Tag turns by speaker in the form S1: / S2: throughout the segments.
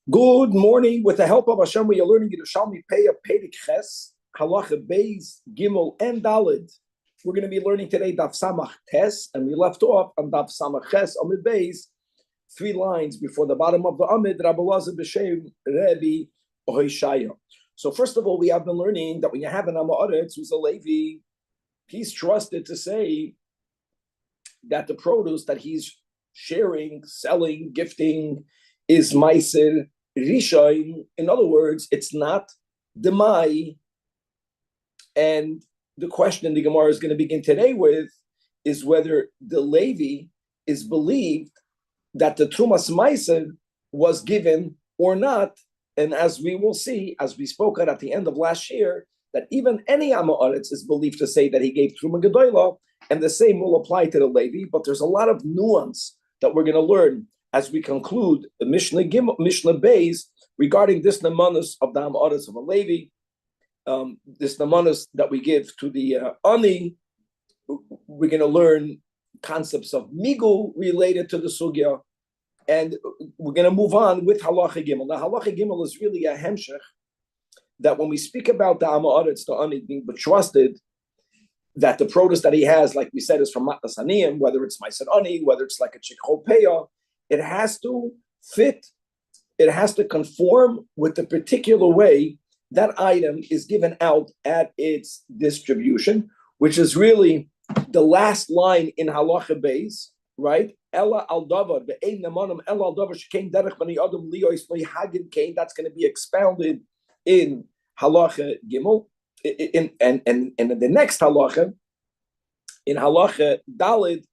S1: Good morning. With the help of Hashem, we are learning Yerushalmi Peah Perek Ches, Halacha Beis, Gimel, and Daled. We're going to be learning today Daf Samach Tes, and we left off on Daf Samach Ches, Amid Beis, 3 lines before the bottom of the Amid, Rabbi B'Shem Rabbi Ohoshaya. So first of all, we have been learning that when you have an Amoritz who's a Levi, he's trusted to say that the produce that he's sharing, selling, gifting is Meiser Rishon. In other words, it's not Demai. And the question the Gemara is going to begin today with is whether the Levi is believed that the Trumas Meiser was given or not. And as we will see, as we spoke at the end of last year, that even any Amoritz is believed to say that he gave Truma Gedola, and the same will apply to the Levi. But there's a lot of nuance that we're going to learn as we conclude the Mishnah Beis regarding this Namanos of the Amoritz of a Levi, this Namanos that we give to the Ani. We're going to learn concepts of Migu related to the Sugya, and we're going to move on with Halacha Gimel. Now, Halacha Gimel is really a hemshech that when we speak about the Amoritz, the Ani being betrusted, that the produce that he has, like we said, is from Matnas Aniyim, whether it's Meiser Ani, whether it's like a Chikho Peah, it has to fit, it has to conform with the particular way that item is given out at its distribution, which is really the last line in Halacha Beis, right? Ella al davar be'ein namanim ella al davar shekein derech bani adam liyois lo yhagin kein. That's going to be expounded in Halacha Gimel, and in the next Halacha, in Halacha Daled,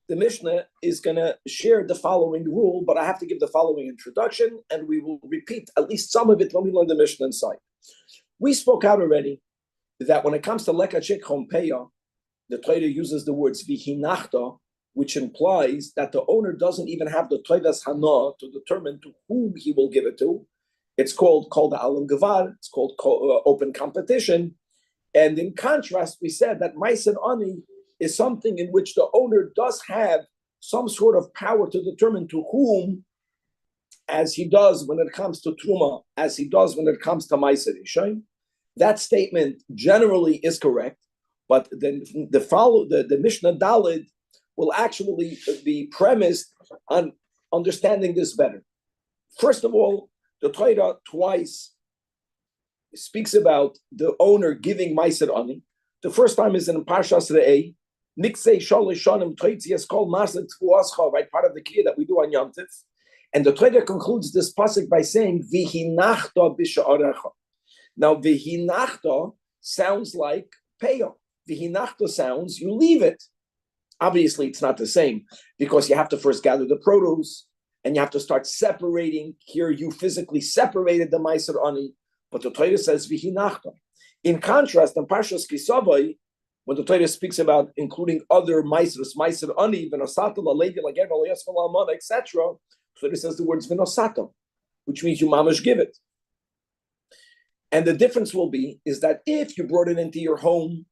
S1: the Mishnah is going to share the following rule, but I have to give the following introduction, and we will repeat at least some of it when we learn the Mishnah inside. We spoke out already that when it comes to Leka Chik Chompeya, the Torah uses the words Vihinachta, which implies that the owner doesn't even have the Toivas Hana to determine to whom he will give it to. It's called the Alam Gavar, it's called open competition. And in contrast, we said that Meiser Ani is something in which the owner does have some sort of power to determine to whom, as he does when it comes to Truma, as he does when it comes to Meiser Rishon. That statement generally is correct, but then the Mishnah Daled will actually be premised on understanding this better. First of all, the Torah twice speaks about the owner giving Meiser Ani. The first time is in Parshas Re'eh, Niksei Sholish Shonim Toitzias Kol Maslet Tfuascha, right? Part of the Kriya that we do on Yom Tif. And the Torah concludes this pasuk by saying, Vihinachta b'sha'arecha. Now, Vihinachta sounds like Peah. Vihinachta sounds, you leave it. Obviously, it's not the same, because you have to first gather the produce, and you have to start separating. Here, you physically separated the Meiser Ani, but the Torah says Vihinachta. In contrast, in Parshas Kisavai, when the Torah speaks about including other Meisers, Meiser Ani, Venosata, Levi, Lager, Yasfal, Almana, etc., the Torah says the words Venosata, which means you mamash give it. And the difference will be is that if you brought it into your home,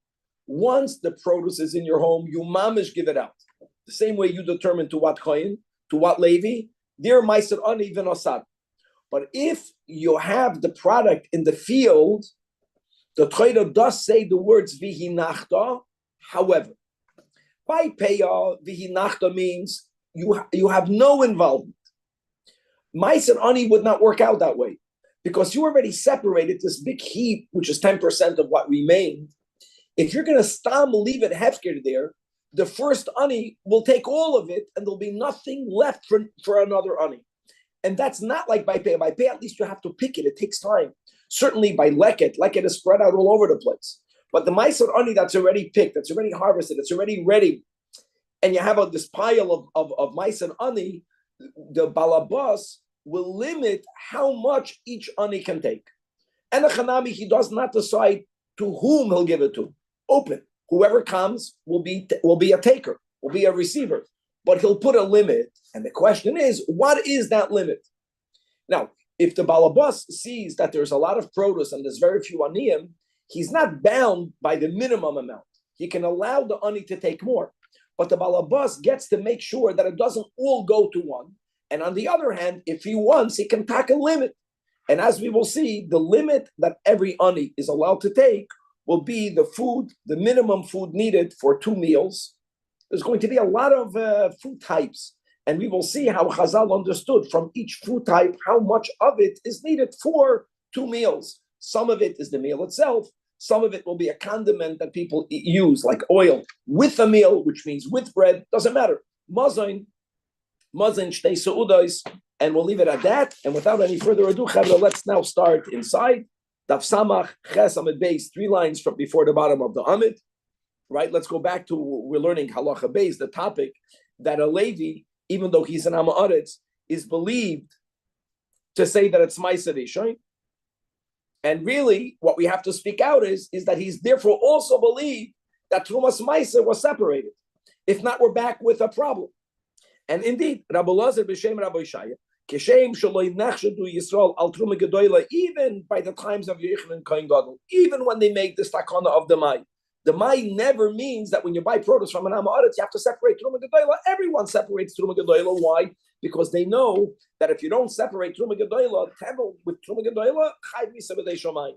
S1: once the produce is in your home, you mamish give it out. The same way you determine to what Kohen, to what Levi, dear Meiser Ani Venosat. But if you have the product in the field, the Torah does say the words Vihinachta. However, by Peah, Vihinachta means you have no involvement. Meiser Ani would not work out that way, because you already separated this big heap, which is 10% of what remained. If you're going to leave it hefker there, the first Ani will take all of it, and there'll be nothing left for another Ani. And that's not like by Peah. By Peah, at least you have to pick it. It takes time. Certainly by Leket is spread out all over the place. But the Meiser Ani that's already picked, that's already harvested, it's already ready, and you have this pile of Meiser Ani, the Balabas will limit how much each Ani can take. And the Chanami, he does not decide to whom he'll give it to. Open. Whoever comes will be a taker, will be a receiver. But he'll put a limit. And the question is, what is that limit? Now, if the balabas sees that there's a lot of produce and there's very few aniyim, he's not bound by the minimum amount. He can allow the ani to take more. But the balabas gets to make sure that it doesn't all go to one. And on the other hand, if he wants, he can take a limit. And as we will see, the limit that every ani is allowed to take will be the food, the minimum food needed for 2 meals. There's going to be a lot of food types. And we will see how Chazal understood from each food type how much of it is needed for 2 meals. Some of it is the meal itself. Some of it will be a condiment that people use, like oil, with a meal, which means with bread. Doesn't matter. Mazon, shtei seudos, and we'll leave it at that. And without any further ado, Chavra, let's now start inside. Daf Samach, Ches Amid Beis, 3 lines from before the bottom of the Amid. Right? Let's go back to, we're learning Halacha Beis, the topic that a Levi, even though he's an Ha'aretz, is believed to say that it's Ma'aser Rishon. And really, what we have to speak out is that he's therefore also believed that Trumas Ma'aser was separated. If not, we're back with a problem. And indeed, Rabbi Lazar b'Shem Rabbi Shaya, Keshem Shaloi Nachshadu Yisrael Al Truma Gedoyla, even by the times of Yechon and Kohen Gadol, even when they make this takana of the Mai never means that when you buy produce from an Ha'aretz, you have to separate Truma Gedoyla. Everyone separates Truma Gedoyla. Why? Because they know that if you don't separate Truma Gedoyla, Tevel with Truma Gedoyla, Chayv Misa B'dei Shomayim.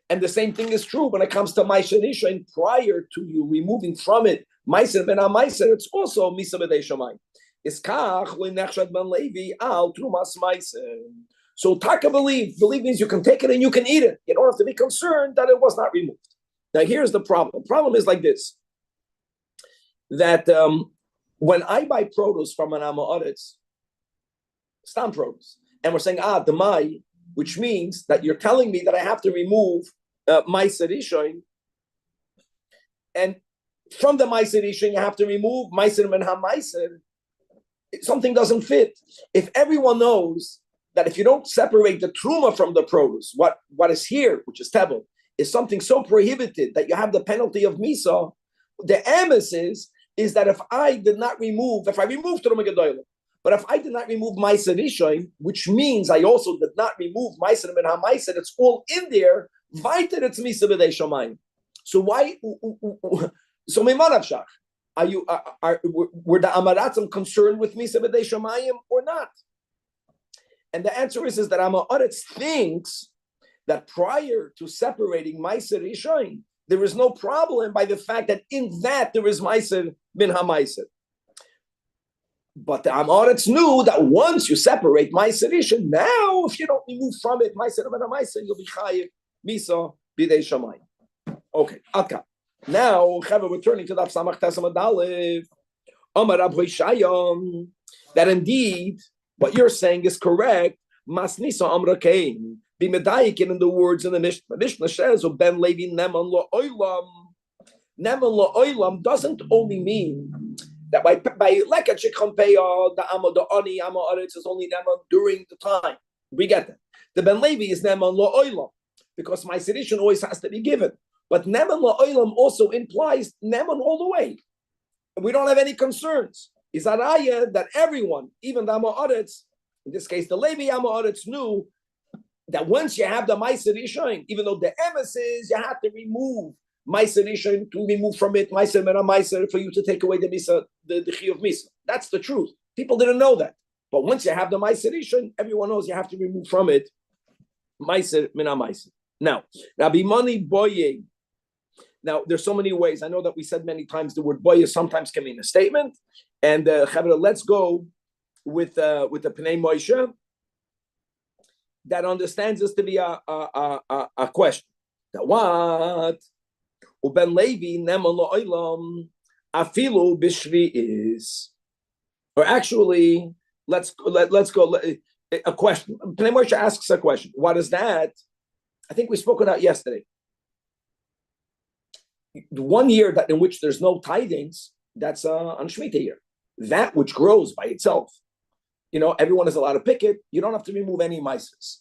S1: And the same thing is true when it comes to Ma'aser Rishon. Prior to you removing from it Ma'aser ben HaMa'aser, it's also Misa B'dei Shomayim. It's Kach L'Nechshad ben Levi Al Trumas Ma'aser. So Taka believe means you can take it and you can eat it. You don't have to be concerned that it was not removed. Now, here's the problem. The problem is like this, that when I buy produce from an Ha'aretz, stam produce, and we're saying, the Mai, which means that you're telling me that I have to remove Ma'aser Rishon, and from the Ma'aser Rishon, you have to remove Ma'aser ben HaMa'aser. Something doesn't fit. If everyone knows that if you don't separate the Truma from the produce, what is here, which is Tevel, is something so prohibited that you have the penalty of Misa, the emes is that if I removed Truma Gedoyla, but if I did not remove Ma'aser Rishon, which means I also did not remove Ma'aser ben HaMa'aser, it's all in there, weiter it's Misa B'dei Shomayim. So why, so Meimanavshach, were the Amaratzim concerned with Misa B'dei Shomayim or not? And the answer is that Ha'aretz thinks that prior to separating Ma'aser Rishon, there is no problem by the fact that in that there is Ma'aser ben HaMa'aser. But the Ha'aretz knew that once you separate Ma'aser Rishon, now if you don't remove from it Ma'aser ben HaMa'aser, you'll be Chayiv Misa B'dei Shomayim. Okay, Adka. Now, we're turning to Daf Samach Tes Amud Aleph. Amar Rabbi Shaya, that indeed what you're saying is correct. Masnisa Amra Kain. Be medayikin in the words in the Mishnah. The Mishnah says, "Ben Levi Neman Lo Olam." Neman Lo Olam doesn't only mean that by Leket Shekhampeya the Ani Ha'aretz is only Neman during the time. We get that. The Ben Levi is Neman Lo Olam because Ma'aser Rishon always has to be given. But Neman Lo Olam also implies Neman all the way. We don't have any concerns. Is that everyone, even the Ha'aretz, in this case the Levi Ha'aretz, knew that once you have the Ma'aser Rishon, even though the emes is you have to remove Ma'aser Rishon to remove from it Ma'aser ben HaMa'aser for you to take away the Misa, the Chi of Misa. That's the truth. People didn't know that. But once you have the Ma'aser Rishon, everyone knows you have to remove from it Ma'aser ben HaMa'aser. Now, Rabbi Mani Boye. Now, there's so many ways. I know that we said many times the word Boye sometimes can mean a statement. And let's go with the Pnei Moshe that understands this to be a question. That what? Uben Levi Neman Lo Olam Afilu Bishvi is, or actually, let's go a question. Pnei Moshe asks a question. What is that? I think we spoke about yesterday. The 1 year that in which there's no tithings, that's on Shemitah year. That which grows by itself. Everyone is allowed to pick it. You don't have to remove any mices.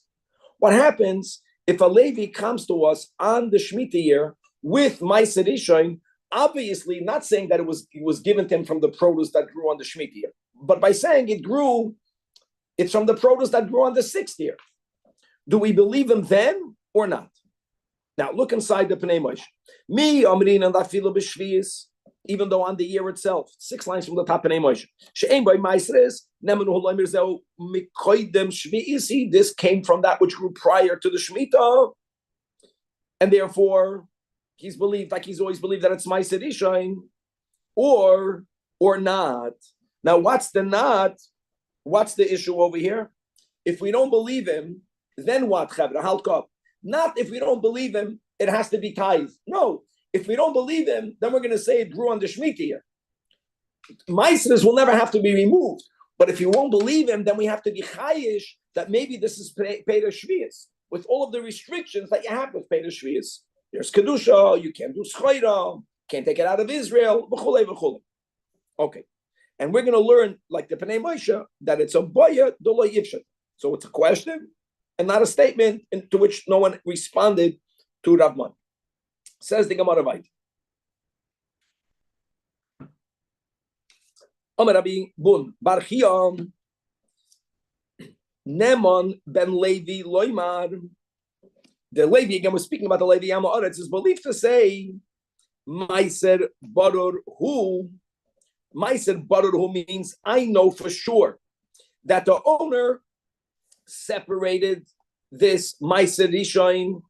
S1: What happens if a Levi comes to us on the Shemitah year with Ma'aser Rishon? Obviously, not saying that it was given to him from the produce that grew on the Shemitah year, but by saying it's from the produce that grew on the 6th year. Do we believe him then or not? Now look inside the Pnei Moshe. Me Amrin and Afilu b'Shvius, even though on the year itself, 6 lines from the top Pnei Moshe. She'ein by Maisres nemenu holomer zeu mikoydem Shviisi. This came from that which grew prior to the Shemitah, and therefore he's believed, like he's always believed, that it's Ma'aser Rishon, or not. Now what's the not? What's the issue over here? If we don't believe him, then what? Chavra halkov. Not if we don't believe him, it has to be tithe. No, if we don't believe him, then we're going to say it grew on the Shemitah here. Maasros will never have to be removed. But if you won't believe him, then we have to be chayish that maybe this is Peder Shvius, with all of the restrictions that you have with Peder Shvius. There's Kedusha, you can't do Schoira, can't take it out of Israel, v'chulei, v'chulei. Okay. And we're going to learn, like the Pnei Moshe, that it's a boya d'lo yivshet. So it's a question and not a statement, to which no one responded to Ravman. Says the Gemara Vayit. Omer Rabbi Bun Bar Chiyam Nemon ben Levi Loimar. The Levi, again, we're speaking about the Levi Yama Oretz, is believed to say Maiser Barur Hu. Maiser Barur Hu means I know for sure that the owner separated this Maiser Rishon,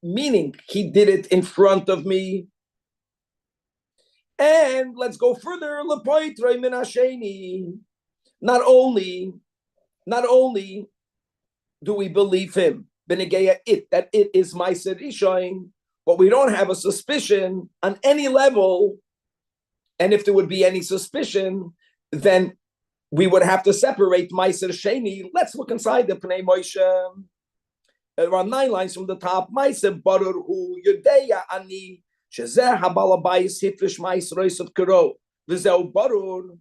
S1: meaning he did it in front of me. And let's go further. Not only do we believe him, that it is Maiser Rishon, but we don't have a suspicion on any level. And if there would be any suspicion, then we would have to separate Maiser Sheni. Let's look inside the Pnei Moshe. Around 9 lines from the top. Maiser Barur Hu Yodeya Ani Shezeh Habalabayis Hifrish Maisrois of Karo V'zeu Barur.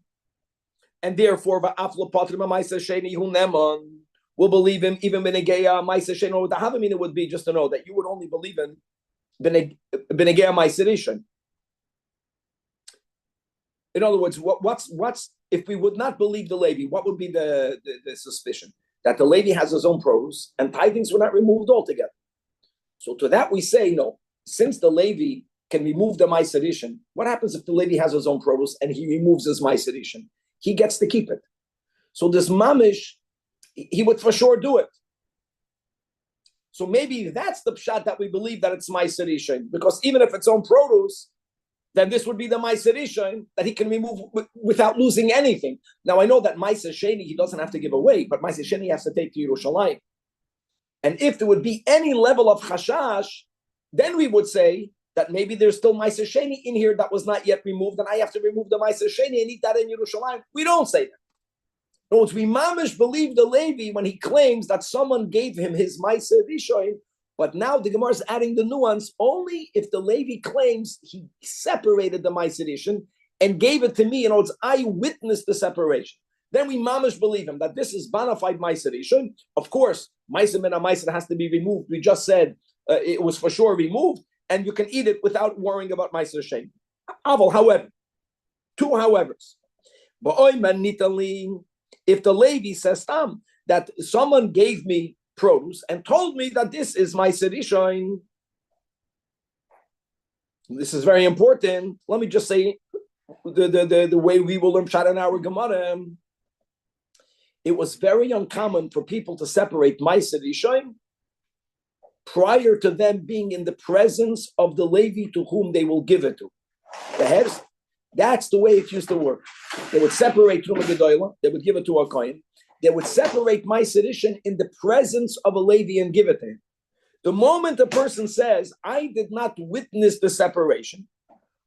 S1: And therefore, Va'aflo Patrim Maiser Sheni Hu Nemon. We'll believe him even Benegeya Maiser Sheni. What the Havamina would be just to know that you would only believe in Benegeya Maiser Rishon. In other words, what's if we would not believe the Levi, what would be the suspicion? That the Levi has his own produce and tithings were not removed altogether. So to that we say, no, since the Levi can remove the Ma'aser Rishon, what happens if the Levi has his own produce and he removes his Ma'aser Rishon? He gets to keep it. So this mamish, he would for sure do it. So maybe that's the pshat that we believe that it's Ma'aser Rishon, because even if it's own produce, then this would be the Ma'aser Rishon that he can remove without losing anything. Now, I know that Ma'aser Sheni he doesn't have to give away, but Ma'aser Sheni has to take to Yerushalmi. And if there would be any level of chashash, then we would say that maybe there's still Ma'aser Sheni in here that was not yet removed, and I have to remove the Ma'aser Sheni and eat that in Yerushalmi. We don't say that. In other words, we mamish believe the Levi when he claims that someone gave him his Ma'aser Rishon. But now the Gemara is adding the nuance only if the Levi claims he separated the Ma'aser Rishon and gave it to me. In other words, I witnessed the separation. Then we mamish believe him that this is bona fide Ma'aser Rishon. Of course, Ma'aser min Ma'aser has to be removed. We just said it was for sure removed, and you can eat it without worrying about Ma'aser Sheni. However, 2 howevers. If the Levi says that someone gave me produce and told me that this is Ma'aser Rishon. This is very important. Let me just say the way we will learn Pshat in our Gemara. It was very uncommon for people to separate Ma'aser Rishon prior to them being in the presence of the Levi to whom they will give it to. That's the way it used to work. They would separate Truma Gedoyla, they would give it to a Kohen. They would separate Ma'aser Rishon in the presence of a Levi and give it to him. The moment a person says, I did not witness the separation,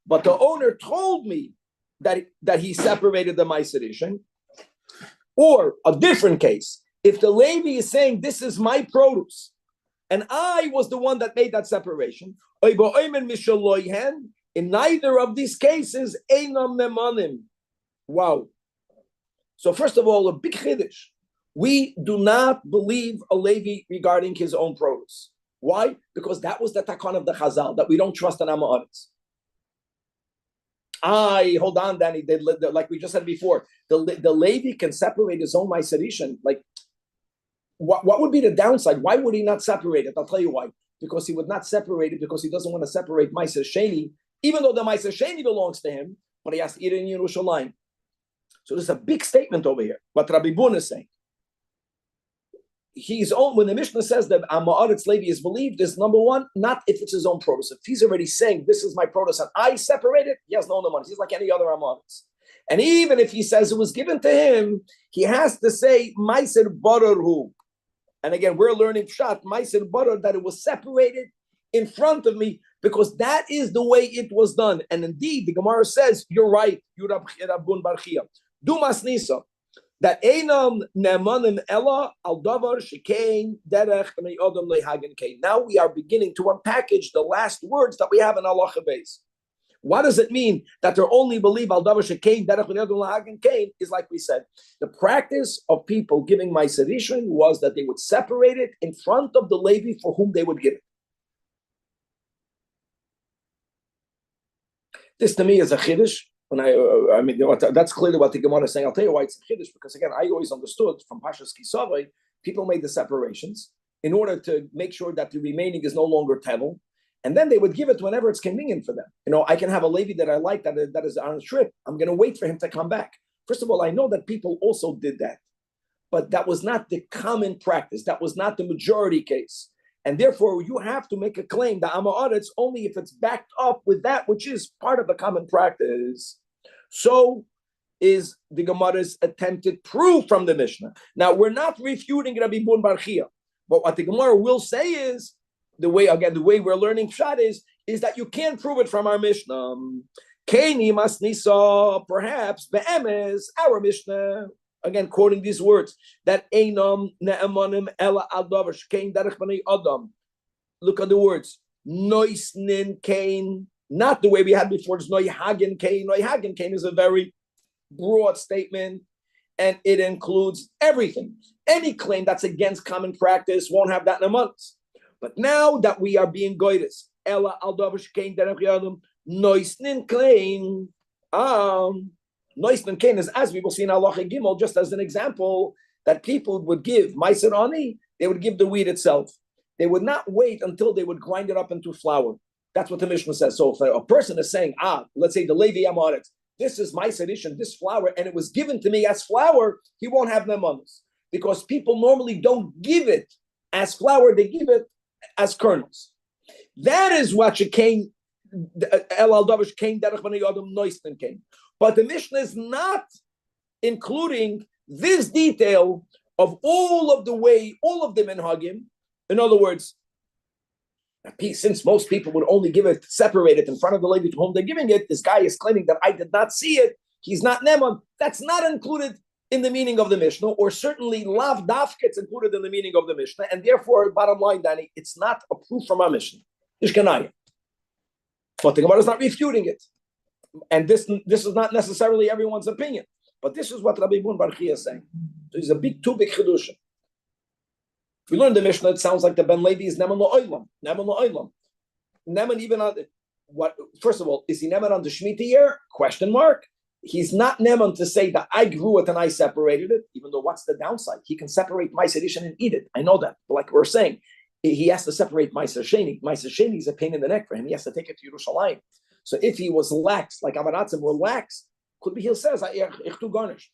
S1: but the owner told me that he separated the Ma'aser Rishon, or a different case, if the Levi is saying, this is my produce, and I was the one that made that separation, in neither of these cases, einam nemanim. Wow. So first of all, a big chiddush. We do not believe a Levi regarding his own produce. Why? Because that was the takon of the Chazal, that we don't trust an Amoritz. Hold on, Danny. Like we just said before, the Levi can separate his own Ma'aser Rishon. Like, what would be the downside? Why would he not separate it? I'll tell you why. Because he would not separate it because he doesn't want to separate Meiser Sheni, even though the Meiser Sheni belongs to him, but he has to eat it in Yerushalmi. So there's a big statement over here. What Rabbi Bun is saying. When the Mishnah says that Ma'aretz Levi is believed, is number one, not if it's his own produce. If he's already saying this is my produce and I separate it, he has no money. He's like any other Amaretz. And even if he says it was given to him, he has to say Meiser Bararhu. And again, we're learning Pshat, Meiser Barar, that it was separated in front of me because that is the way it was done. And indeed, the Gemara says, you're right, Rabbun Barchia. Dumas Nisa. That einam ne'emanim ella al davar shekein derech b'nei adam lehagen kein. Now we are beginning to unpackage the last words that we have in halacha beis. What does it mean that they only believe al davar shekein derech b'nei adam lehagen kein? Is like we said, the practice of people giving ma'aser rishon was that they would separate it in front of the Levi for whom they would give it. This to me is a chiddush. When I mean, that's clearly what the Gemara is saying. I'll tell you why it's a chiddush, because again, I always understood from Pashas Kisavai, people made the separations in order to make sure that the remaining is no longer tevel, and then they would give it whenever it's convenient for them. I can have a Levi that I like that is on a trip. I'm going to wait for him to come back. First of all, I know that people also did that, but that was not the common practice. That was not the majority case. And therefore, you have to make a claim that Amaretz only if it's backed up with that which is part of the common practice. So is the Gemara's attempted proof from the Mishnah. Now, we're not refuting Rabbi Bun Barchia, but what the Gemara will say is, the way we're learning Pshat is that you can't prove it from our Mishnah. Keini Masnisa, perhaps, Be'emes, our Mishnah. Again, quoting these words, that einam ne'emanim ela al davar shekein derech b'nei adam. Look at the words, noisnin kain, not the way we had before. It's noihagen kain. Noihagen kain is a very broad statement, and it includes everything. Any claim that's against common practice won't have that in a month. But now that we are being goydes, ela al davar shekein derech adam, noisnin kain. Noisman Kain is, as we will see in Halacha Gimel, just as an example, that people would give Meiser Ani, they would give the wheat itself. They would not wait until they would grind it up into flour. That's what the Mishnah says. So if a person is saying, let's say the Levi Amaretz, this is Meiser Rishon, this flour, and it was given to me as flour, he won't have Nemanis. Because people normally don't give it as flour, they give it as kernels. That is what Shekain, El Al-Davish Kain, Derech B'nei Adam, Noisman Kain. But the Mishnah is not including this detail of all of the minhagim. In other words, since most people would only give it separated in front of the lady to whom they're giving it, this guy is claiming that I did not see it. He's not Neman. That's not included in the meaning of the Mishnah, or certainly Lav Dafka, it's included in the meaning of the Mishnah. And therefore, bottom line, Danny, it's not a proof from our Mishnah. Ishkanaya. But the Gemara is not refuting it. And this is not necessarily everyone's opinion, but this is what Rabbi Bun Barchia is saying. So it's two big chiddushim. If we learn the Mishnah, it sounds like the Ben Levi is Neman Lo'olam. Neman Lo'olam. Neman even on what? First of all, is he Neman on the Shemitah year? Question mark. He's not Neman to say that I grew it and I separated it. Even though what's the downside? He can separate Meiser Rishon and eat it. I know that. But like we're saying, he has to separate Meiser Sheni. Meiser Sheni is a pain in the neck for him. He has to take it to Yerushalmi. So if he was lax, like Amaratzim were lax, could be he says, ich tu garnish.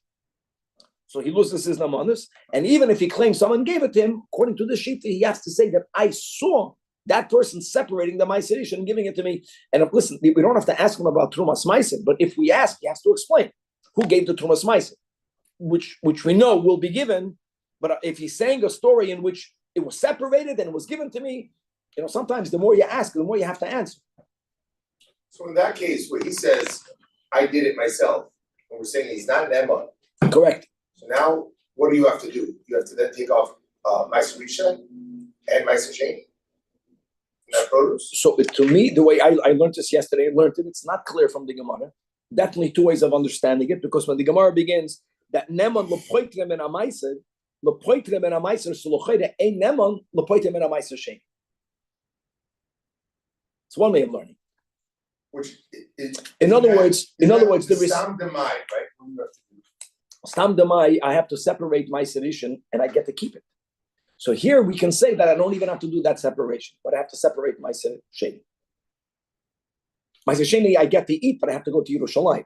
S1: So he loses his namanis. And even if he claims someone gave it to him, according to the Shita, he has to say that I saw that person separating the Meiser Rishon and giving it to me. And listen, we don't have to ask him about Trumas Meiser, but if we ask, he has to explain who gave the Trumas Meiser, which we know will be given. But if he's saying a story in which it was separated and it was given to me, sometimes the more you ask, the more you have to answer.
S2: So in that case, where he says, I did it myself, and we're saying he's not an Emma.
S1: Correct.
S2: So now, what do you have to do? You have to then take off Meiser Rishon and Meiser Sheni in that produce? So
S1: to me, the way I learned this yesterday, it's not clear from the Gemara. Definitely two ways of understanding it, because when the Gemara begins, that Neman lepoitrem en amaiser solochayre ein Neman lepoitrem en amaiser Sheni. It's one way of learning.
S2: Which
S1: in other words, there is
S2: Stam Demai, right?
S1: Stam Demai, I have to separate my sedition and I get to keep it. So here we can say that I don't even have to do that separation, but I have to separate Ma'aser Sheni. Ma'aser Sheni I get to eat, but I have to go to Yerushalmi.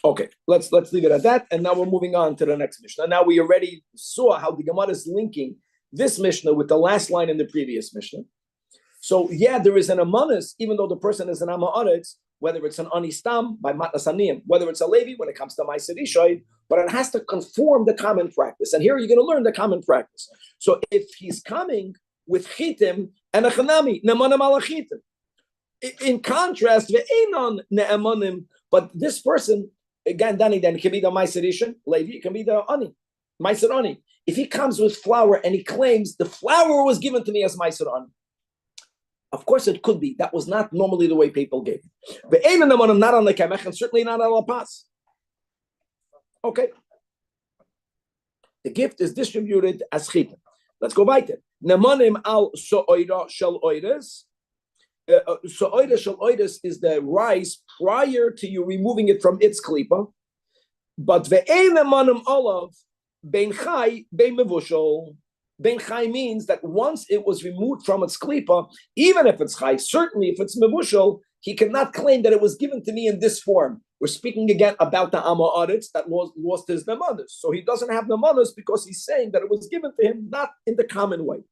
S1: Okay, let's leave it at that, and now we're moving on to the next Mishnah. Now we already saw how the Gemara is linking this Mishnah with the last line in the previous Mishnah. So yeah, there is an amonis, even though the person is an Amaretz, whether it's an Anistam by Matnas Aniyim, whether it's a Levi when it comes to Ma'aser Ishoid, but it has to conform the common practice. And here you're going to learn the common practice. So if he's coming with Chitim and a Chanami, Ne'emanim ala Chitim. In contrast, Ve'enon Ne'emanim, but this person, again, Danny, then it can be the Ma'aser Ishoid, Levi, it can be the Ani, Ma'aser Ani. If he comes with flour and he claims the flour was given to me as Ma'aser Ani, of course, it could be. That was not normally the way people gave. But not on the kemech and certainly not on the pas. Okay. The gift is distributed as chita. Let's go weiter. Nemanim al so'oida shel oides. So'oida shel oides is the rice prior to you removing it from its klipa. But ve'ein nemanim olav bein chai bein mevushol. Ben Chai means that once it was removed from its klipa, even if it's Chai, certainly if it's Mevushal, he cannot claim that it was given to me in this form. We're speaking again about the Amaretz that lost his Nemanis. So he doesn't have Nemanis because he's saying that it was given to him not in the common way.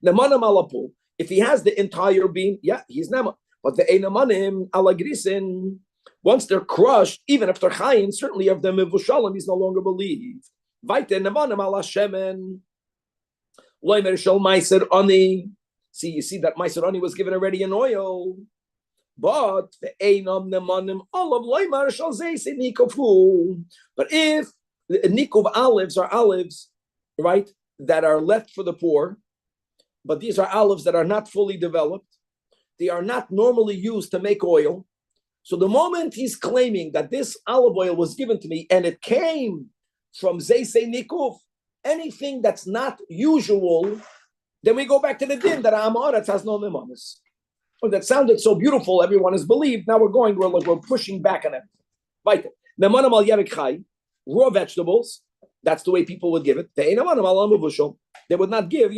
S1: Nemanim alapu, if he has the entire bean, yeah, he's Nema. But the Einamanim alagrisin, once they're crushed, even if they're Chayin, certainly of the Mevushalim, he's no longer believed. Vaite Nemanim ala Shemen. See, you see that Ma'aser Ani was given already in oil. But but if the nikov olives are olives, right, that are left for the poor, but these are olives that are not fully developed, they are not normally used to make oil. So the moment he's claiming that this olive oil was given to me and it came from Zeisei Nikov, anything that's not usual, then we go back to the din that Amaretz has no nemanis. Oh, that sounded so beautiful, everyone has believed. Now we're pushing back on it. Right. Nemanim al yerek chai, raw vegetables. That's the way people would give it. They would not give,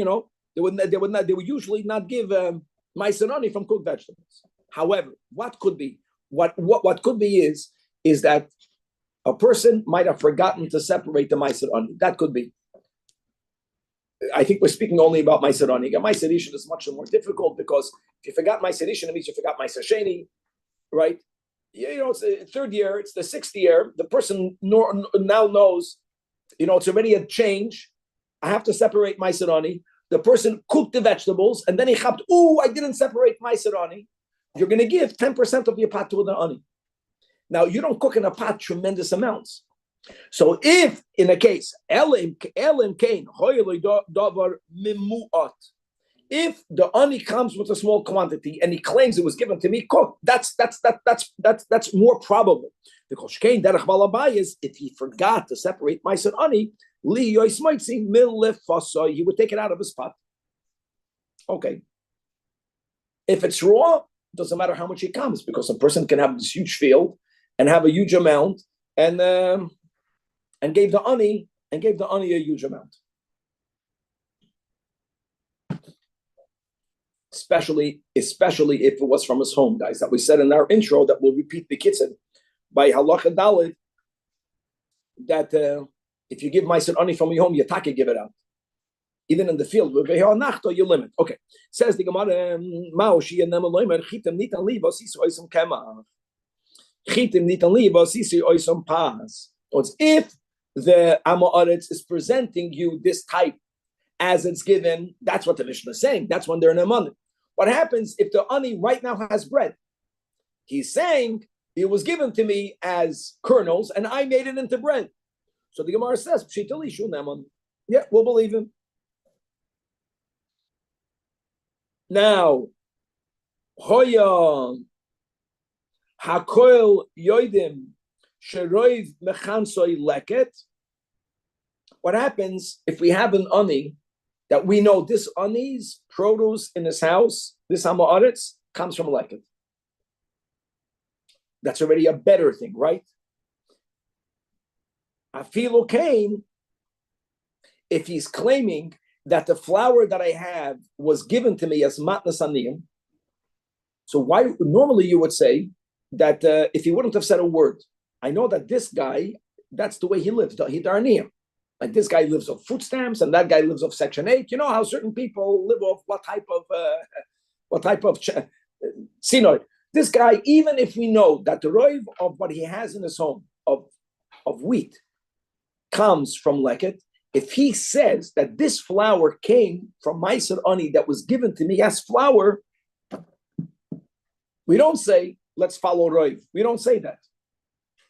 S1: they would usually not give Ma'aser Ani from cooked vegetables. However, what could be? What could be is that a person might have forgotten to separate the Ma'aser Ani. That could be. I think we're speaking only about Ma'aser Ani. Ma'aser Ishoid is much more difficult because if you forgot Ma'aser Ishoid, it means you forgot Ma'aser Sheni, right? It's the third year, it's the sixth year. The person now knows, it's already a change. I have to separate Ma'aser Ani. The person cooked the vegetables and then he chapped, I didn't separate Ma'aser Ani. You're going to give 10% of your pot to the Ani. Now, you don't cook in a pot tremendous amounts. So if in a case, if the ani comes with a small quantity and he claims it was given to me cooked, that's more probable. Because if he forgot to separate Ma'aser Ani, he would take it out of his pot. Okay. If it's raw, it doesn't matter how much it comes, because a person can have this huge field and have a huge amount and gave the ani a huge amount. Especially if it was from his home, guys. That we said in our intro that we'll repeat the kitzur by halacha daled that if you give Ma'aser Ani from your home, you take give it out. Even in the field, you limit. Okay. Says the Gemara, if the Amaretz is presenting you this type as it's given, that's what the Mishnah is saying. That's when they're in a money. What happens if the ani right now has bread? He's saying it was given to me as kernels and I made it into bread. So the Gemara says, yeah, we'll believe him. Now, Hoya Hakoil Yoidim Sheroiv Mechansoi Leket. What happens if we have an ani that we know this ani's produce in his house, this Hamaretz, comes from Leket? That's already a better thing, right? Afilu Kain, if he's claiming that the flour that I have was given to me as matnas aniyim, so why normally you would say that if he wouldn't have said a word, I know that this guy, that's the way he lives, he's aniyim. Like this guy lives off food stamps and that guy lives off Section 8. You know how certain people live off what type of sinoi. This guy, even if we know that the roiv of what he has in his home of wheat comes from leket, if he says that this flour came from Meiser Ani that was given to me as flour, we don't say, let's follow roiv. We don't say that.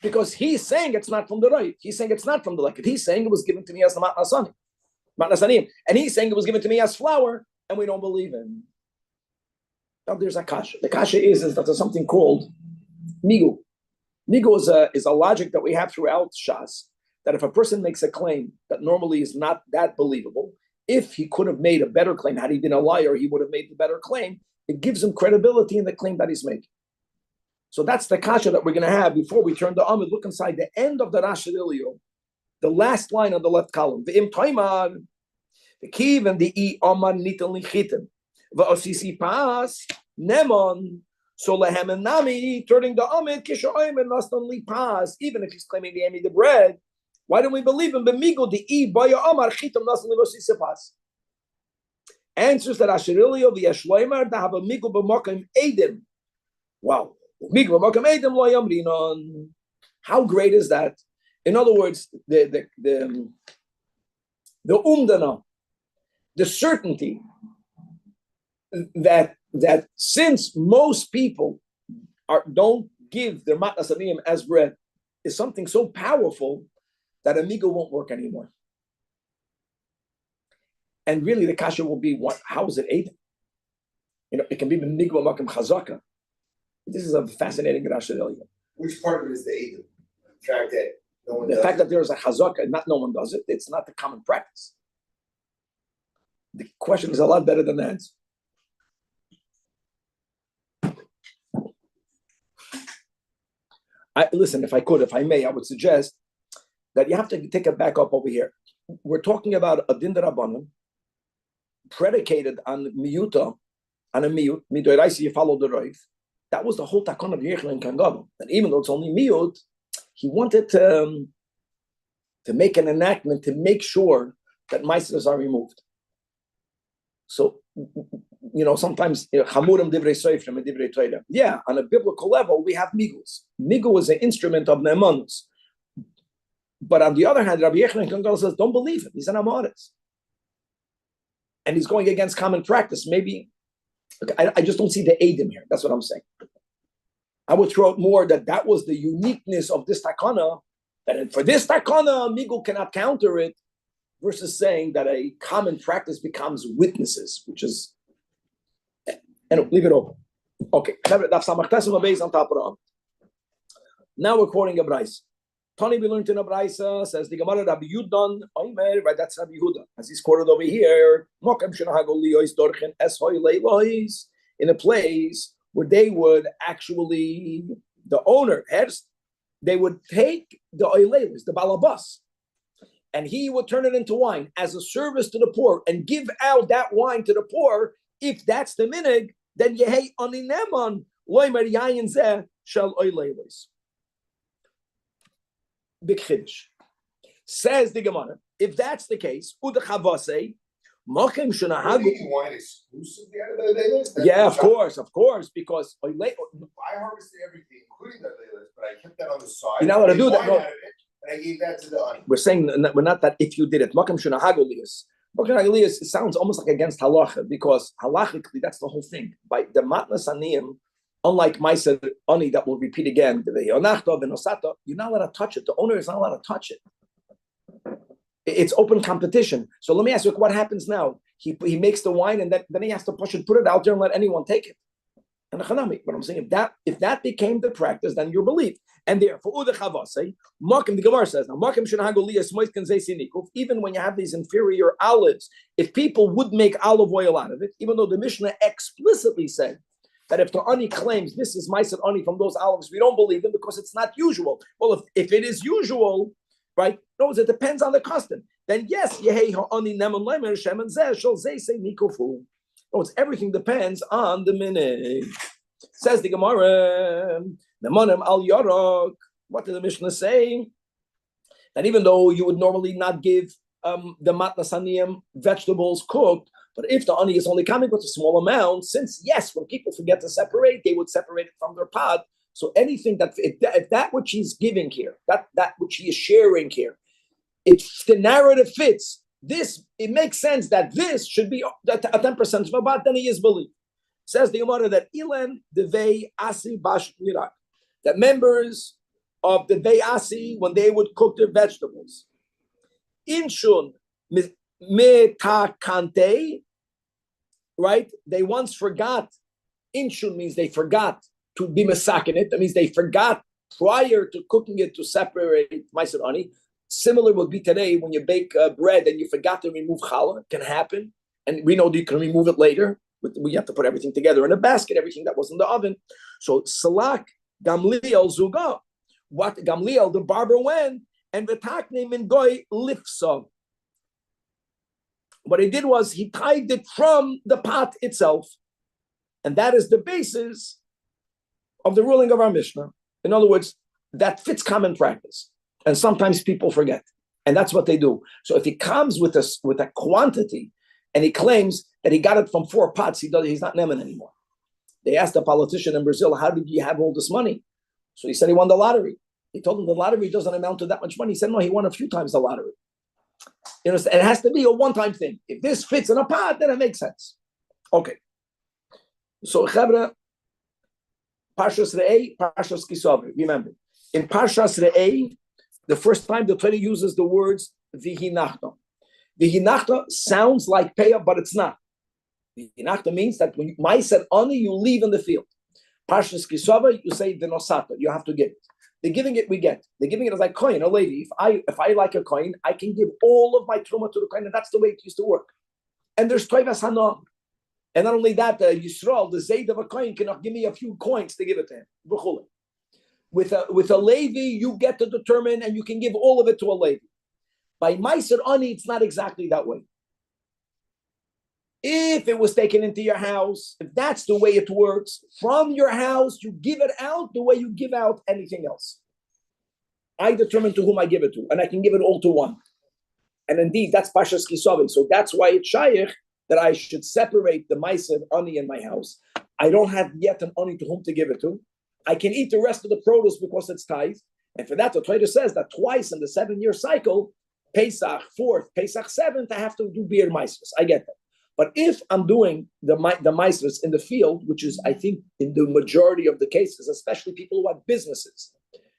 S1: Because he's saying it's not from the roiv. He's saying it's not from the leket. He's saying it was given to me as the matnas ani. And he's saying it was given to me as flour, and we don't believe him. Now there's a kasha. The kasha is that there's something called migu. Migu is a logic that we have throughout Shas, that if a person makes a claim that normally is not that believable, if he could have made a better claim, had he been a liar, he would have made the better claim. It gives him credibility in the claim that he's making. So that's the kasha that we're going to have before we turn to Amid. Look inside the end of the Rashid Ilio, the last line on the left column. V'im toimar, the kiv and the e amar nitan lichitim, v'osisi pas nemon. So lehem and nami turning the Amid kishoim and nastan li pas. Even if he's claiming the the bread, why don't we believe him? B'migo the e baya amar chitim nastan li v'osisi pas. Answers that Rashid Ilio v'yeshloimer da have a migo b'mokim edim. Wow. How great is that? In other words, the umdana, the certainty that since most people don't give their matnas aniyim as bread is something so powerful that amigo won't work anymore. And really, the kasha will be what? How is it Adam? It can be amigo makam chazaka. This is a fascinating Rashid Eliyah.
S2: Which part of it is the Adam? The fact that no one
S1: the fact that there is a chazaka, not no one does it, it's not the common practice. The question is a lot better than the answer. Listen, if I may, I would suggest that you have to take it back up over here. We're talking about a din d'Rabbanan predicated on miyuta, on a miyut, midoraisi, you follow the roiv. That was the whole takon of Yerushalmi and Kangadol. And even though it's only miyut, he wanted to make an enactment to make sure that maisers are removed. So, sometimes chamurim divrei soifrim and divrei Torah. Yeah, on a biblical level, we have migus. Migu is an instrument of neemanus. But on the other hand, Rabbi Yerushalmi and Kangadol says, don't believe him. He's an amoris. And he's going against common practice. Maybe, I just don't see the Adam here. That's what I'm saying. I would throw out more that was the uniqueness of this takana, that for this takana, Migu cannot counter it, versus saying that a common practice becomes witnesses, which is, and leave it open. Okay. Now we're quoting a Bryce. Tony, we learned in a Bryce, says the Gemara Rabbi Yudan, right? That's Rabbi Yehuda, as he's quoted over here. In a place where they would actually, the owner, they would take the oilelis, the balabas, and he would turn it into wine as a service to the poor and give out that wine to the poor. If that's the minig, then yehei anineman loimer yayin zeh shel oilelis. Big chiddush. Says the Gemara, if that's the case, udachavase, mokem shenahagu.
S2: Wine exclusively out of the list?
S1: Yeah, of course, because
S2: I harvested everything, including the list, but I kept that on the side.
S1: You're not allowed to do that. No.
S2: And I gave that to the onion.
S1: We're saying we're not that if you did it. Mokem shenahagu lias. Mokem shenahagu lias, it sounds almost like against halacha, because halachically that's the whole thing. By the matnas aniyim, unlike Meiser Ani that will repeat again, you're not allowed to touch it. The owner is not allowed to touch it. It's open competition. So let me ask you, what happens now? He makes the wine and then he has to push it, put it out there and let anyone take it. And but I'm saying if that became the practice, then you're believed. And therefore, the Gemara says now, even when you have these inferior olives, if people would make olive oil out of it, even though the Mishnah explicitly said that if the ani claims this is Meiser ani from those olives, we don't believe him because it's not usual. Well, if it is usual, right? No, it depends on the custom. then yes, it's everything depends on the minute. Says the Gemara, what did the Mishnah say? That even though you would normally not give the matnas aniyim vegetables cooked, but if the ani is only coming with a small amount, since yes, when people forget to separate, they would separate it from their pot. So anything that if that which he's giving here, that which he is sharing here, if the narrative fits this, it makes sense that this should be a 10% of a bat, then he is believed. Says the Gemara that Ilan devei asi bash mirak, that members of the Veyasi, when they would cook their vegetables, inshun metakante, right? They once forgot. Inshun means they forgot to be masakin it. That means they forgot prior to cooking it to separate ma'aser ani. Similar would be today when you bake bread and you forgot to remove challah. It can happen, and we know that you can remove it later. We have to put everything together in a basket, everything that was in the oven. So salak gamliel zuga. What Gamliel, the barber, went and v'takne min goy lifsa. What he did was he tied it from the pot itself, and that is the basis of the ruling of our Mishnah. In other words, that fits common practice, and sometimes people forget, and that's what they do. So if he comes with a quantity, and he claims that he got it from 4 pots, he's not Neman anymore. They asked a politician in Brazil, "How did you have all this money?" So he said he won the lottery. He told him the lottery doesn't amount to that much money. He said, no, he won a few times the lottery. You know, it has to be a one-time thing. If this fits in a pot, then it makes sense. Okay. So, Chavra, Parshas Re'ei, Parshas Kisavri. Remember, in Parshas Re'ei, the first time the Torah uses the words Vihinachta. Vihinachta sounds like Peah, but it's not. Vihinachta means that when Ma'aser Ani, you leave in the field. Parshas Kisavri, you say Vinosata. You have to give it. They're giving it, we get. They're giving it as like coin, a lady. If I like a coin, I can give all of my truma to the coin, and that's the way it used to work. And there's toivas hana. And not only that, Yisrael, the zayd of a coin, cannot give me a few coins to give it to him. With a Levi, you get to determine, and you can give all of it to a Levi. By Ma'aser Ani, it's not exactly that way. If it was taken into your house, if that's the way it works, from your house, you give it out the way you give out anything else. I determine to whom I give it to, and I can give it all to one. And indeed, that's Pashas Kisavin. So that's why it's shaykh that I should separate the Ma'aser Ani in my house. I don't have yet an Ani to whom to give it to. I can eat the rest of the produce because it's tithe. And for that, the Torah says that twice in the 7-year cycle, Pesach 4th, Pesach 7th, I have to do beer Ma'asers. I get that. But if I'm doing the Ma'asers in the field, which is, I think, in the majority of the cases, especially people who have businesses,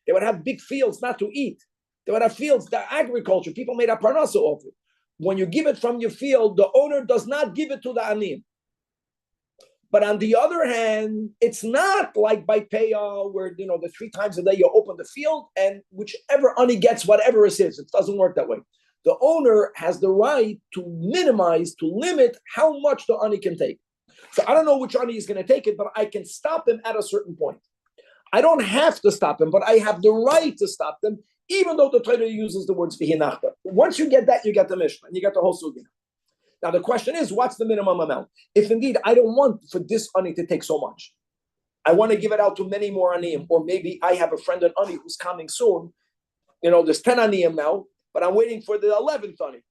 S1: they would have big fields not to eat. They would have fields, the agriculture, people made a parnasa of it. When you give it from your field, the owner does not give it to the anim. But on the other hand, it's not like by Peah where, the 3 times a day you open the field and whichever ani gets whatever it is. It doesn't work that way. The owner has the right to minimize, to limit how much the ani can take. So I don't know which ani is going to take it, but I can stop him at a certain point. I don't have to stop him, but I have the right to stop them, even though the Torah uses the words Vihinachta. Once you get that, you get the Mishnah, and you get the whole sugya. Now the question is, what's the minimum amount? If indeed I don't want for this ani to take so much, I want to give it out to many more aniyim, or maybe I have a friend an ani who's coming soon. There's 10 aniyim now, but I'm waiting for the 11th ani.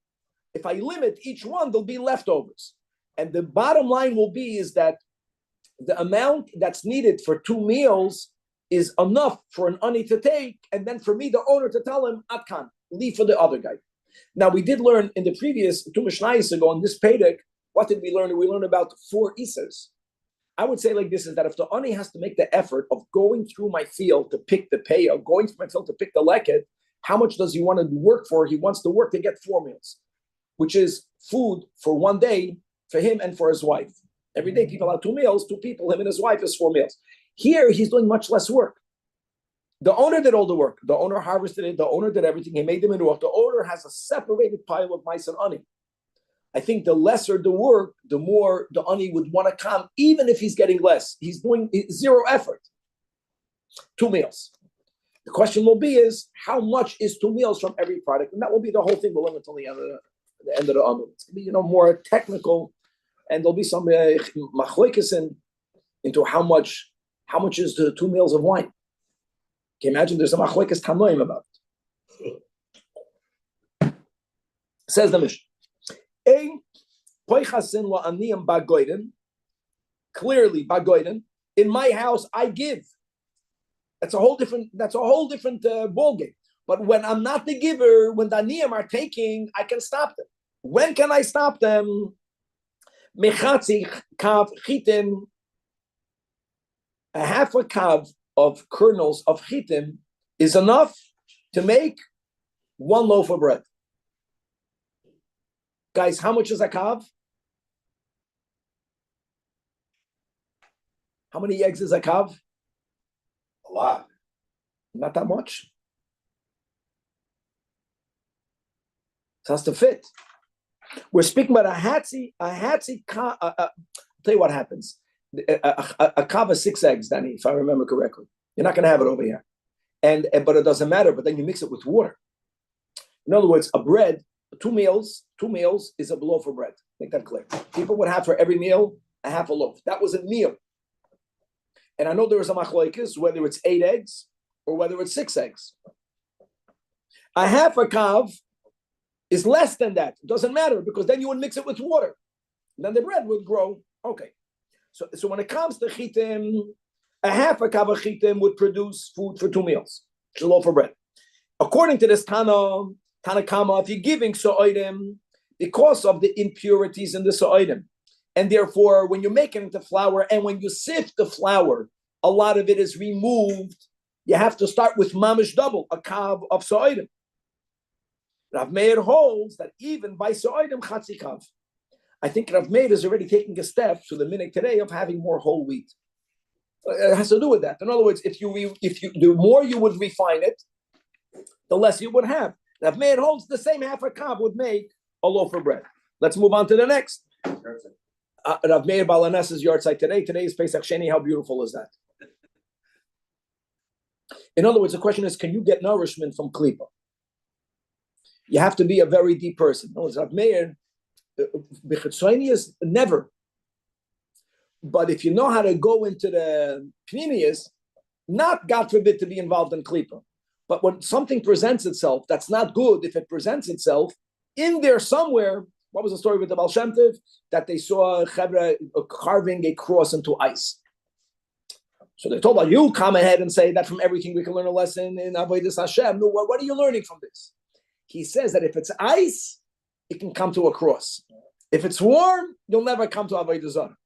S1: If I limit each one, there'll be leftovers. And the bottom line will be is that the amount that's needed for 2 meals is enough for an ani to take, and then for me, the owner, to tell him, Atkan, leave for the other guy. Now, we did learn in the previous 2 Mishnayos ago, in this Pedek, what did we learn? We learned about 4 Isers. I would say like this, is that if the ani has to make the effort of going through my field to pick the pay, or going through my field to pick the leket, how much does he want to work for? He wants to work to get 4 meals, which is food for 1 day for him and for his wife. Every day people have 2 meals, 2 people, him and his wife is 4 meals. Here, he's doing much less work. The owner did all the work. The owner harvested it. The owner did everything. He made the menuach. The owner has a separated pile of Ma'aser Ani. I think the lesser the work, the more the Ani would want to come, even if he's getting less. He's doing 0 effort. 2 meals. The question will be is how much is 2 meals from every product, and that will be the whole thing. We'll learn until the end of the Amud. It's going to be more technical, and there'll be some machlokes into how much is the 2 meals of wine. Can you imagine? There's a machlokes tanoim about it. Says the Mishnah. Clearly, bagoiden. In my house, I give. That's a whole different ball game. But when I'm not the giver, when the aniyim are taking, I can stop them. When can I stop them? Mechatzi kav chitim. A half a kav of kernels of chitim is enough to make 1 loaf of bread. Guys, how much is a kav? How many eggs is a kav?
S2: A lot.
S1: Not that much. It has to fit. We're speaking about a hatzi. I'll tell you what happens. A kav is 6 eggs, Danny, if I remember correctly. You're not going to have it over here. But it doesn't matter, but then you mix it with water. In other words, a bread, 2 meals is a loaf of bread. Make that clear. People would have for every meal a half a loaf. That was a meal. And I know there is a machlokes, whether it's 8 eggs or whether it's 6 eggs. A half a kav is less than that. It doesn't matter because then you would mix it with water. And then the bread would grow. Okay. So when it comes to chitim, a half a kav of chitim would produce food for 2 meals. It's a loaf of bread. According to this Tanakama, if you're giving so'odim, because of the impurities in the so'odim, and therefore when you make it into flour and when you sift the flour, a lot of it is removed. You have to start with mamish double, a kav of so'odim. Rav Meir holds that even by so'odim chatzi kav. I think Rav Meir is already taking a step to the minute today of having more whole wheat. It has to do with that. In other words, if the more you would refine it, the less you would have. Rav Meir holds the same half a kav would make a loaf of bread. Let's move on to the next. Rav Meir Balanes's yard site today. Today is Pesach Sheni. How beautiful is that? In other words, the question is, can you get nourishment from klipa? You have to be a very deep person. In other words, Rav Meir, B'chitzoni is never. But if you know how to go into the pnimiyas, not, God forbid, to be involved in klipa, but when something presents itself that's not good, if it presents itself, in there somewhere, what was the story with the Baal Shem Tov? That they saw Chevra carving a cross into ice. So they told, you come ahead and say that from everything we can learn a lesson in Avodas Hashem. No, what are you learning from this? He says that if it's ice, it can come to a cross. If it's warm, you'll never come to Avodah Zarah.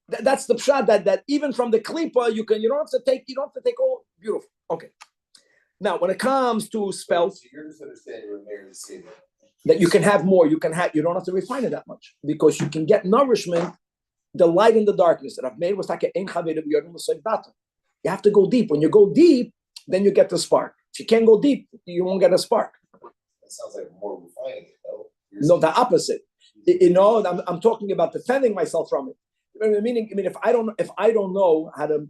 S1: That's the pshat that even from the klipa you don't have to take all beautiful. Okay. Now when it comes to spelt,
S2: So you're just understanding what Mary is saying.
S1: That you can have more, you don't have to refine it that much because you can get nourishment, the light in the darkness. That I've made was like you have to go deep. When you go deep, then you get the spark. If you can't go deep, you won't get a spark.
S2: That sounds like more refining it, though.
S1: No, the opposite. I'm talking about defending myself from it. Meaning, if I don't know how to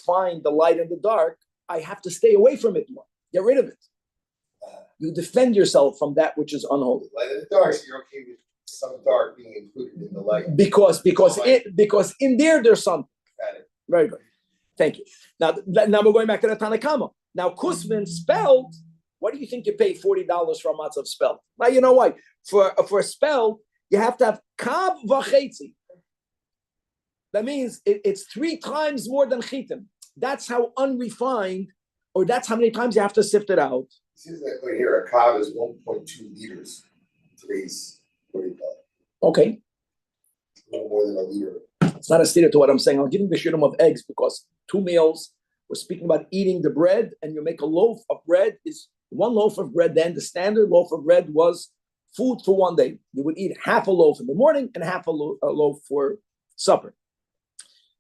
S1: find the light in the dark, I have to stay away from it more. Get rid of it. You defend yourself from that which is unholy.
S2: Light in the dark, so you're okay with some dark being included in the light.
S1: Because in there's something.
S2: Got it.
S1: Very good. Thank you. Now we're going back to the Tanakama. Now Kusman spelled. What do you think you pay $40 for a matzah of spelled? Now you know why. For spelled, you have to have kav v'chetzi. That means it's 3 times more than chitim. That's how unrefined, or that's how many times you have to sift it out.
S2: It seems like right here, a kav is 1.2 liters. Today's $40.
S1: Okay.
S2: A little more than a liter.
S1: It's not a stated to what I'm saying. I'm giving the shirum of eggs because 2 meals, we're speaking about eating the bread, and you make a loaf of bread is 1 loaf of bread. Then the standard loaf of bread was food for 1 day. You would eat half a loaf in the morning and half a loaf for supper.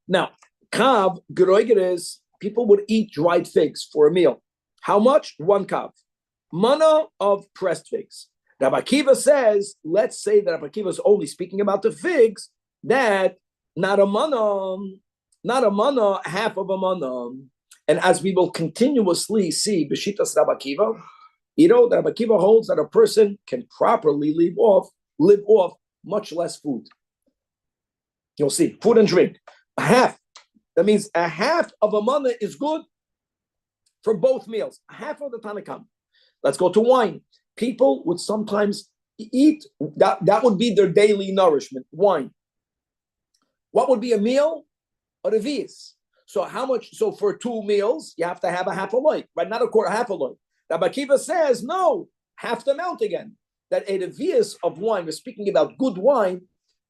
S1: Now, kav, geroiger is, people would eat dried figs for a meal. How much? 1 kav. Mana of pressed figs. Rabbi Akiva says, let's say that Rabbi Akiva is only speaking about the figs, that not a mana, half of a mana. And as we will continuously see, B'shitas Rabbi Akiva, that Rabbi Akiva holds that a person can properly live off much less food. You'll see, food and drink. A half. That means a half of a mana is good for both meals. A half of the Tanakam. Let's go to wine. People would sometimes eat, that would be their daily nourishment, wine. What would be a meal? A revius. So how much? So for 2 meals, you have to have a half a loy, right? Not a quarter, half a loy. Rabbi Akiva says, no, half the amount again. That a revius of wine, we're speaking about good wine,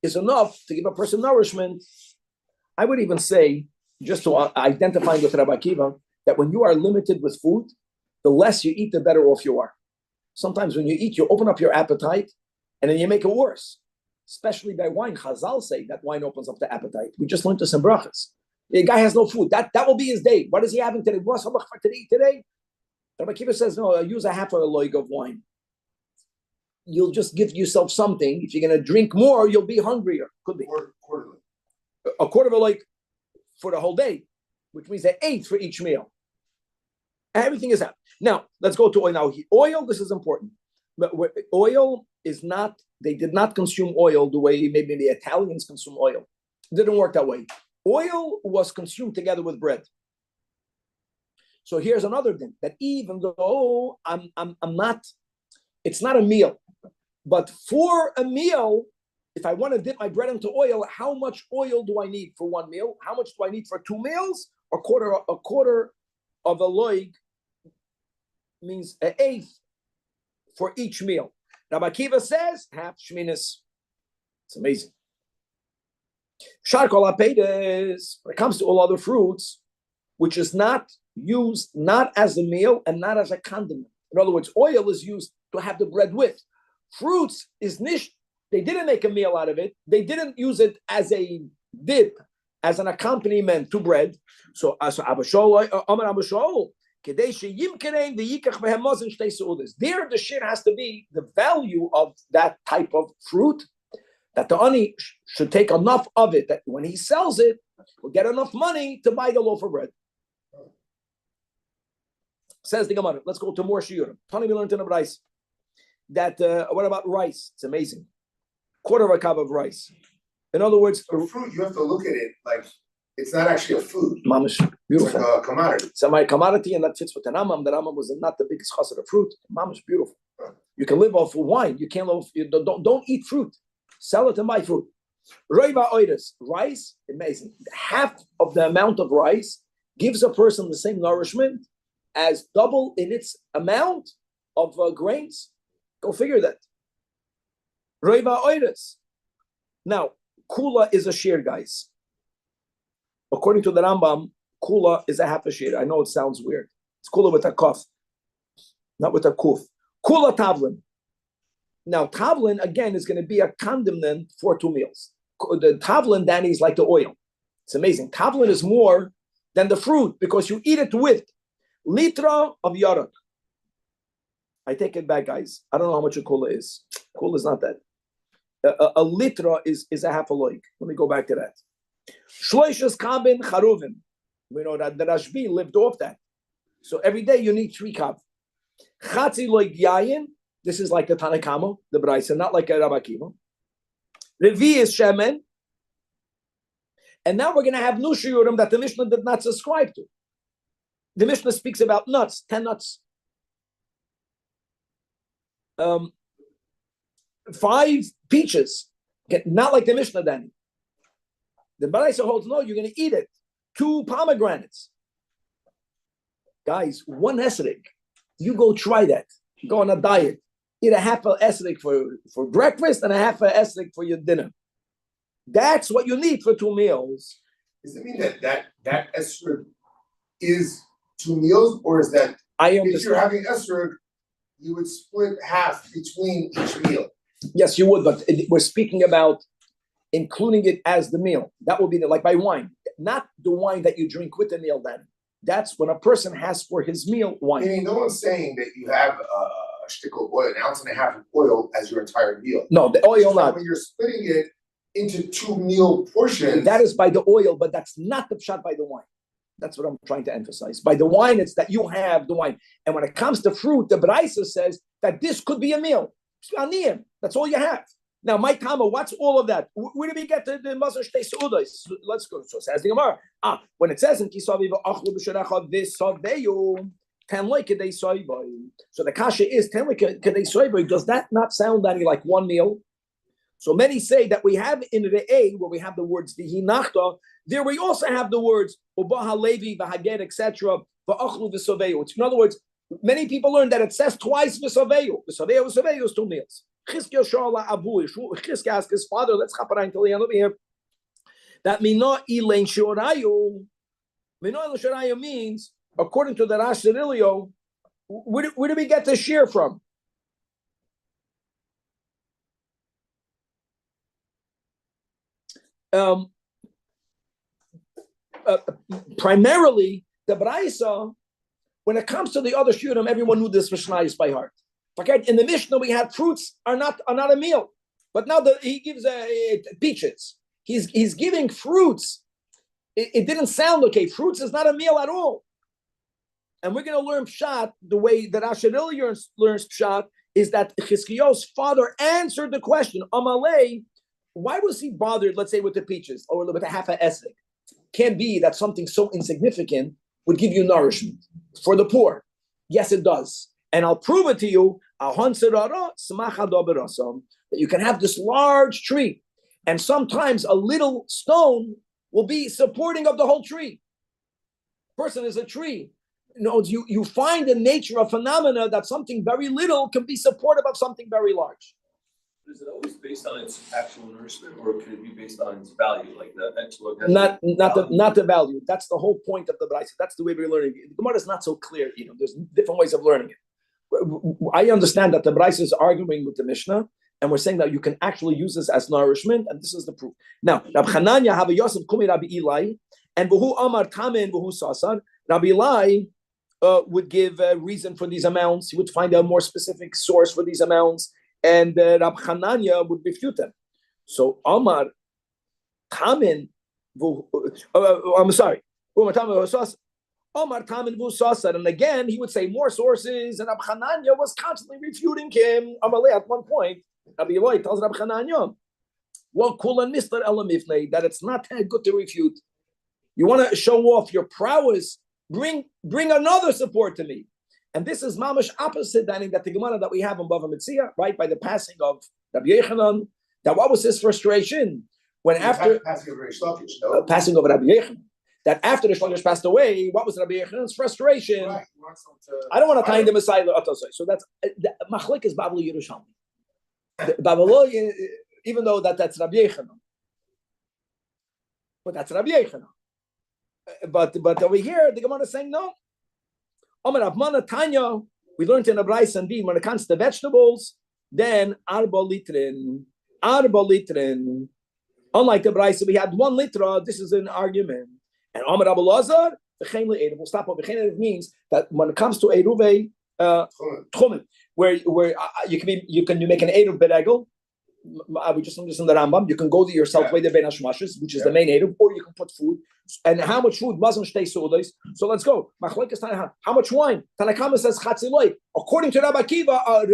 S1: is enough to give a person nourishment. I would even say, just to identify with Rabbi Akiva, that when you are limited with food, the less you eat, the better off you are. Sometimes when you eat, you open up your appetite, and then you make it worse. Especially by wine. Chazal say that wine opens up the appetite. We just learned this in brachas. The guy has no food. That will be his day. What is he having today? What's today? Rabbi Akiva says, no, use a half a loig of wine. You'll just give yourself something. If you're going to drink more, you'll be hungrier. Could be.
S2: Quarterly.
S1: A quarter of a loig for the whole day, which means an 1/8 for each meal. Everything is out. Now, let's go to oil. Now, oil, this is important. But oil is not, they did not consume oil the way maybe the Italians consume oil. It didn't work that way. Oil was consumed together with bread. So here's another thing, that even though I'm not, it's not a meal, but for a meal, if I want to dip my bread into oil, how much oil do I need for one meal? How much do I need for 2 meals? A quarter of a loig means an 1/8 for each meal. Rabbi Akiva says half shminis. It's amazing. Sharkol apedes, when it comes to all other fruits, which is not used not as a meal and not as a condiment. In other words, oil is used to have the bread with. Fruits is nish. They didn't make a meal out of it. They didn't use it as a dip, as an accompaniment to bread. So Abba Shaul, Amar Abba Shaul, there the shir has to be the value of that type of fruit, that the ani should take enough of it that when he sells it, will get enough money to buy the loaf of bread. Says the Gemara. Let's go to more shiurim. Tani we learned in the rice. That what about rice? It's amazing. Quarter of a cup of rice. In other words,
S2: a fruit, you have to look at it like it's not actually a food.
S1: Mamish, beautiful.
S2: It's like a commodity.
S1: It's a commodity, and that fits with the Rambam. The Rambam was not the biggest chassid of fruit. Mamish, beautiful. You can live off of wine. You can't live. Don't eat fruit. Sell it and buy fruit. Roiva oides, rice, amazing. Half of the amount of rice gives a person the same nourishment as double in its amount of grains. Go figure that. Roiva oides. Now, kula is a shear, guys. According to the Rambam, kula is a half a shear. I know it sounds weird. It's kula with a kaf, not with a kuf. Kula tavlin. Now, tavlin, again, is going to be a condiment for 2 meals. The tavlin, Danny, is like the oil. It's amazing. Tavlin is more than the fruit because you eat it with litra of yarak. I take it back, guys. I don't know how much a kula is. Kula is not that. A litra is a half a loig. Let me go back to that. Shloishes kabin charuvim. We know that the Rashbi lived off that. So every day you need 3 kav. Chatzi loig yayin. This is like the Tanakama, the Braisa, not like a Rabbi Akiva. Revi is shemen. And now we're going to have new shiurim that the Mishnah did not subscribe to. The Mishnah speaks about nuts, 10 nuts. 5 peaches. Okay, not like the Mishnah then. The Braisa holds, no, you're going to eat it. 2 pomegranates. Guys, 1 esrog. You go try that. Go on a diet. Eat a half a esrog for breakfast and a half a esrog for your dinner. That's what you need for 2 meals.
S2: Does it mean that esrog is 2 meals, or is that if you're having esrog, you would split half between each meal?
S1: Yes, you would, but we're speaking about including it as the meal. That would be like by wine, not the wine that you drink with the meal. Then that's when a person has for his meal wine.
S2: Meaning, no one's saying that you have a shtick of oil, 1.5 ounces of oil as your entire meal.
S1: No, the oil not.
S2: When you're splitting it into 2 meal portions,
S1: that is by the oil, but that's not the pshat by the wine. That's what I'm trying to emphasize. By the wine, it's that you have the wine. And when it comes to fruit, the Braisa says that this could be a meal. That's all you have. Now, my Tama, what's all of that? Where do we get the Mazar Shtei Seudos? Let's go. So it says the Gemara. When it says in Kisavi v'achlu b'sherecha v'saveyu, tenloi kedei soiboy. So the kasha is tenloi kedei soiboy. Does that not sound any like one meal? So many say that we have in the A, where we have the words v'hinachta, there we also have the words ubaha levi v'hager, etc. v'achlu v'saveyu. In other words, many people learn that it says twice v'saveyu. V'saveyu is 2 meals. Chizkiah asked his father, let's chapara until the end over here, that mina ilain shorayu. Mina ilain shorayu means, according to the Rash Zerilio, where do we get the shear from? Primarily, the Braisa, when it comes to the other shurim, everyone knew this Mishnah by heart. Okay, in the Mishnah we had fruits are not a meal, but now he gives peaches. He's giving fruits. It didn't sound okay. Fruits is not a meal at all. And we're going to learn pshat the way that Asheril learns pshat is that Chizkiah's father answered the question. Amalei, why was he bothered? Let's say with the peaches or with a half a esek. Can be that something so insignificant would give you nourishment for the poor. Yes, it does. And I'll prove it to you, that you can have this large tree, and sometimes a little stone will be supporting of the whole tree. Person is a tree. You find in nature a phenomena that something very little can be supportive of something very large.
S3: Is it always based on its actual nourishment, or can it be based on its value, like the actual?
S1: Not the value. That's the whole point of the Braisa. That's the way we're learning it. The Gemara is not so clear. There's different ways of learning it. I understand that the Braisa is arguing with the Mishnah, and we're saying that you can actually use this as nourishment, and this is the proof. Now, Rabbi Hananya have a Yosef Kumi Rabbi Eli, and Buhu Amar Tamen Buhu Sasar. Rabbi Eli would give a reason for these amounts. He would find a more specific source for these amounts, and Rabbi Hananya would refute them. So Amar Tamen, I'm sorry, Amar Tamen Buhu Sasar. Omar Tamin Vusasar, and again he would say more sources, and Rabbi Hananya was constantly refuting him. Amalei at one point, Rabbi Eloi tells Rabbi Hananya, "Well, Kulan Mister Elamifnei, that it's not good to refute. You want to show off your prowess? Bring another support to me." And this is mamash opposite that the Gemara that we have in Bava Metzia, right by the passing of Rabbi Yechanan. That what was his frustration when after passing of Rabbi Yechanan? That after the Shlokish passed away, what was Rabbi Yechanan's frustration? Right. I don't want to tie them aside. So that's Machlik is Babel Yerushalmi. Babel, even though that's Rabbi Yechanan, but that's Rabbi Yechanan. But over here, the Gemara is saying no. Omer Abmana Tanya, we learned in the Braisa indeed when it comes to vegetables, then arba litrin. Unlike the Braisa, we had 1 litra. This is an argument. And Amar Abu Lazar, we'll stop over. It means that when it comes to Eruve Tchumen, where you can make an Eruv Beregel. We just understand the Rambam. You can go to yourself way the Ben Hashmashes, which is the main Eruv, or you can put food. And how much food? Mazon Shtei Seudos. So let's go. How much wine? Tanakama says Chatziloi. According to Rabbi Akiva,